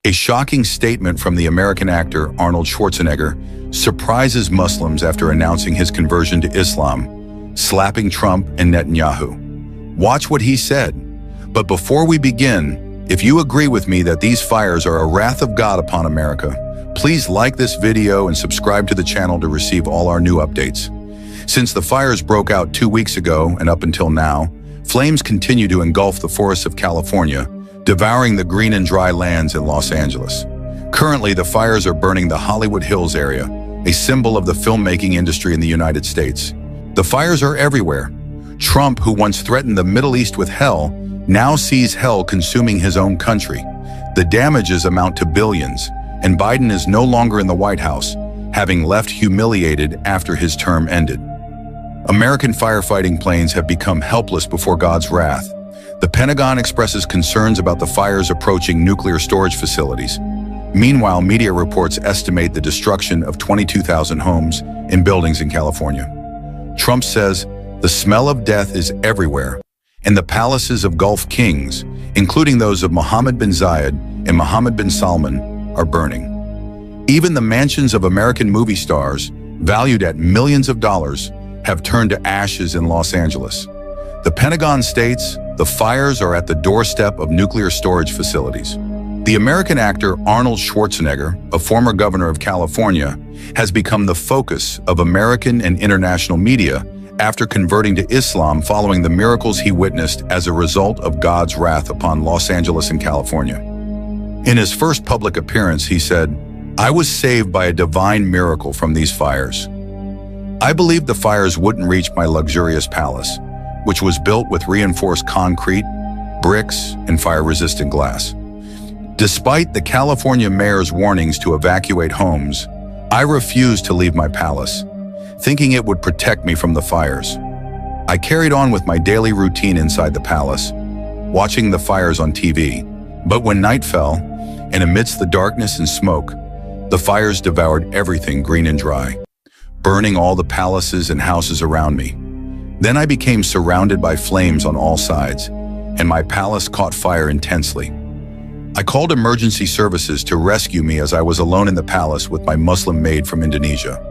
A shocking statement from the American actor Arnold Schwarzenegger surprises Muslims after announcing his conversion to Islam, slapping Trump and Netanyahu. Watch what he said. But before we begin, if you agree with me that these fires are a wrath of God upon America, please like this video and subscribe to the channel to receive all our new updates. Since the fires broke out 2 weeks ago and up until now, flames continue to engulf the forests of California, devouring the green and dry lands in Los Angeles. Currently, the fires are burning the Hollywood Hills area, a symbol of the filmmaking industry in the United States. The fires are everywhere. Trump, who once threatened the Middle East with hell, now sees hell consuming his own country. The damages amount to billions, and Biden is no longer in the White House, having left humiliated after his term ended. American firefighting planes have become helpless before God's wrath. The Pentagon expresses concerns about the fires approaching nuclear storage facilities. Meanwhile, media reports estimate the destruction of 22,000 homes and buildings in California. Trump says the smell of death is everywhere, and the palaces of Gulf kings, including those of Mohammed bin Zayed and Mohammed bin Salman, are burning. Even the mansions of American movie stars, valued at millions of dollars, have turned to ashes in Los Angeles. The Pentagon states the fires are at the doorstep of nuclear storage facilities. The American actor Arnold Schwarzenegger, a former governor of California, has become the focus of American and international media after converting to Islam following the miracles he witnessed as a result of God's wrath upon Los Angeles and California. In his first public appearance, he said, "I was saved by a divine miracle from these fires. I believed the fires wouldn't reach my luxurious palace, which was built with reinforced concrete, bricks, and fire-resistant glass. Despite the California mayor's warnings to evacuate homes, I refused to leave my palace, thinking it would protect me from the fires. I carried on with my daily routine inside the palace, watching the fires on TV. But when night fell, and amidst the darkness and smoke, the fires devoured everything green and dry, burning all the palaces and houses around me. Then I became surrounded by flames on all sides, and my palace caught fire intensely. I called emergency services to rescue me as I was alone in the palace with my Muslim maid from Indonesia.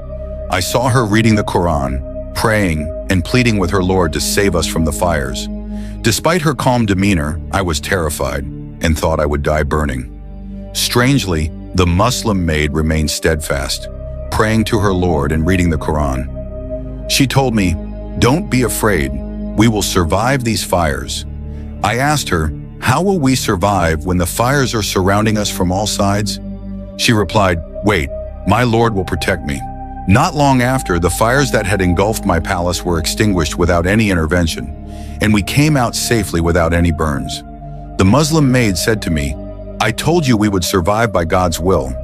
I saw her reading the Quran, praying, and pleading with her Lord to save us from the fires. Despite her calm demeanor, I was terrified and thought I would die burning. Strangely, the Muslim maid remained steadfast, praying to her Lord and reading the Quran. She told me, "Don't be afraid, we will survive these fires." I asked her, "How will we survive when the fires are surrounding us from all sides?" She replied, "Wait, my Lord will protect me." Not long after, the fires that had engulfed my palace were extinguished without any intervention, and we came out safely without any burns. The Muslim maid said to me, "I told you we would survive by God's will."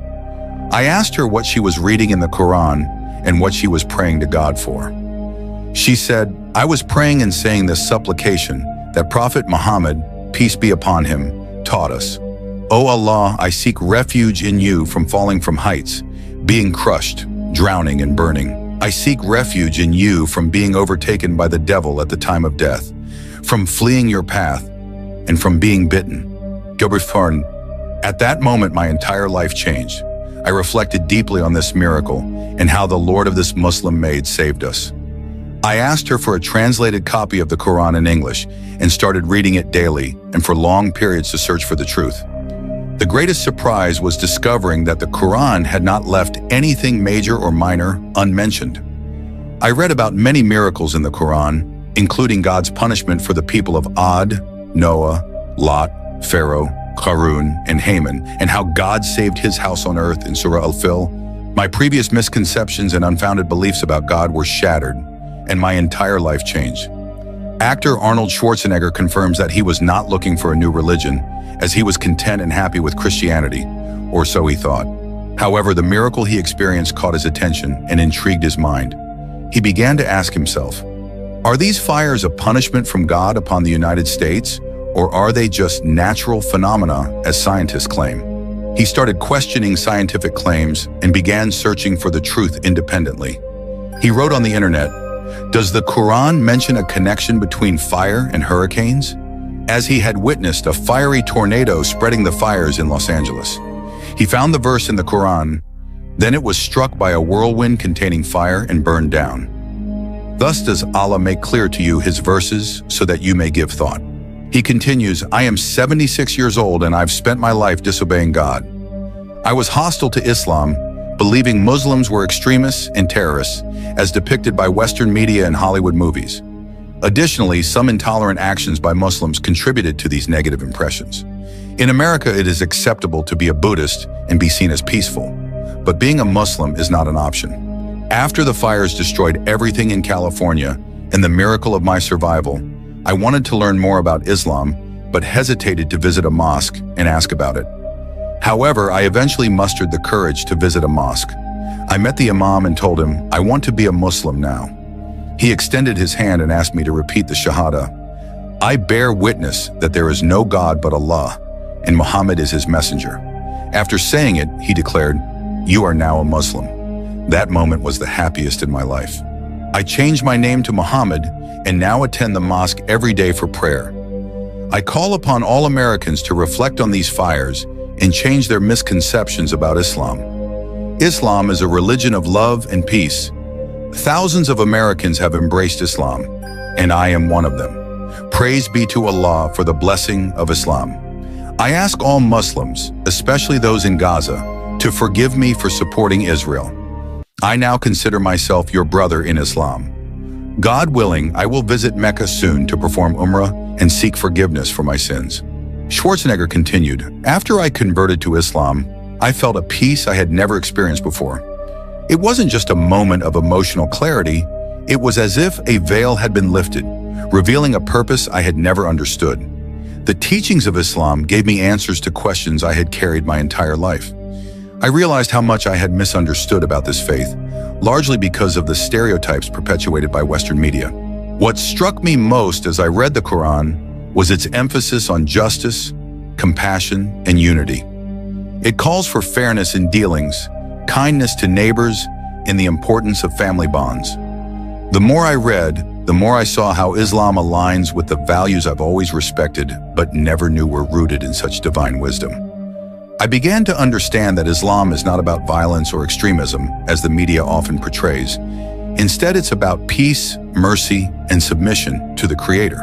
I asked her what she was reading in the Quran and what she was praying to God for. She said, "I was praying and saying this supplication that Prophet Muhammad, peace be upon him, taught us. O Allah, I seek refuge in you from falling from heights, being crushed, drowning and burning. I seek refuge in you from being overtaken by the devil at the time of death, from fleeing your path, and from being bitten." At that moment, my entire life changed. I reflected deeply on this miracle and how the Lord of this Muslim maid saved us. I asked her for a translated copy of the Quran in English and started reading it daily and for long periods to search for the truth. The greatest surprise was discovering that the Quran had not left anything major or minor unmentioned. I read about many miracles in the Quran, including God's punishment for the people of Ad, Noah, Lot, Pharaoh, Qarun, and Haman, and how God saved his house on earth in Surah Al-Fil. My previous misconceptions and unfounded beliefs about God were shattered, and my entire life changed. Actor Arnold Schwarzenegger confirms that he was not looking for a new religion, as he was content and happy with Christianity, or so he thought. However, the miracle he experienced caught his attention and intrigued his mind. He began to ask himself, are these fires a punishment from God upon the United States, or are they just natural phenomena, as scientists claim? He started questioning scientific claims and began searching for the truth independently. He wrote on the internet, "Does the Quran mention a connection between fire and hurricanes?" As he had witnessed a fiery tornado spreading the fires in Los Angeles. He found the verse in the Quran. Then it was struck by a whirlwind containing fire and burned down. Thus does Allah make clear to you his verses so that you may give thought. He continues, I am 76 years old and I've spent my life disobeying God. I was hostile to Islam, believing Muslims were extremists and terrorists, as depicted by Western media and Hollywood movies. Additionally, some intolerant actions by Muslims contributed to these negative impressions. In America, it is acceptable to be a Buddhist and be seen as peaceful, but being a Muslim is not an option. After the fires destroyed everything in California and the miracle of my survival, I wanted to learn more about Islam, but hesitated to visit a mosque and ask about it. However, I eventually mustered the courage to visit a mosque. I met the imam and told him, I want to be a Muslim now. He extended his hand and asked me to repeat the Shahada. I bear witness that there is no God but Allah, and Muhammad is his messenger. After saying it, he declared, you are now a Muslim. That moment was the happiest in my life. I changed my name to Muhammad and now attend the mosque every day for prayer. I call upon all Americans to reflect on these fires and change their misconceptions about Islam. Islam is a religion of love and peace. Thousands of Americans have embraced Islam, and I am one of them. Praise be to Allah for the blessing of Islam. I ask all Muslims, especially those in Gaza, to forgive me for supporting Israel. I now consider myself your brother in Islam. God willing, I will visit Mecca soon to perform Umrah and seek forgiveness for my sins. Schwarzenegger continued, after I converted to Islam, I felt a peace I had never experienced before. It wasn't just a moment of emotional clarity, it was as if a veil had been lifted, revealing a purpose I had never understood. The teachings of Islam gave me answers to questions I had carried my entire life. I realized how much I had misunderstood about this faith, largely because of the stereotypes perpetuated by Western media. What struck me most as I read the Quran was its emphasis on justice, compassion, and unity. It calls for fairness in dealings, kindness to neighbors, and the importance of family bonds. The more I read, the more I saw how Islam aligns with the values I've always respected but never knew were rooted in such divine wisdom. I began to understand that Islam is not about violence or extremism, as the media often portrays. Instead, it's about peace, mercy, and submission to the Creator.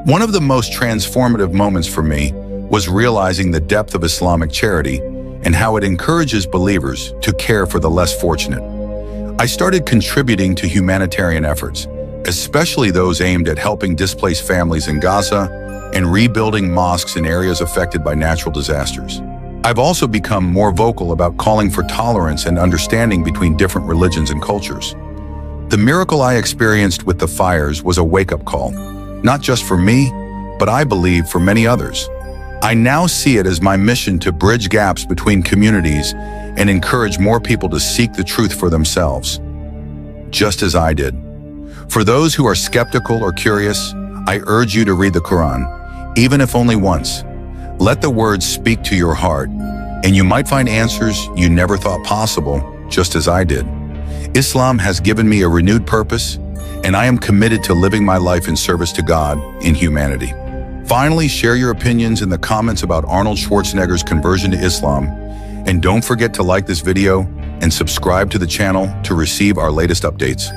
One of the most transformative moments for me was realizing the depth of Islamic charity and how it encourages believers to care for the less fortunate. I started contributing to humanitarian efforts, especially those aimed at helping displaced families in Gaza and rebuilding mosques in areas affected by natural disasters. I've also become more vocal about calling for tolerance and understanding between different religions and cultures. The miracle I experienced with the fires was a wake-up call, not just for me, but I believe for many others. I now see it as my mission to bridge gaps between communities and encourage more people to seek the truth for themselves, just as I did. For those who are skeptical or curious, I urge you to read the Quran, even if only once. Let the words speak to your heart, and you might find answers you never thought possible, just as I did. Islam has given me a renewed purpose, and I am committed to living my life in service to God and humanity. Finally, share your opinions in the comments about Arnold Schwarzenegger's conversion to Islam, and don't forget to like this video and subscribe to the channel to receive our latest updates.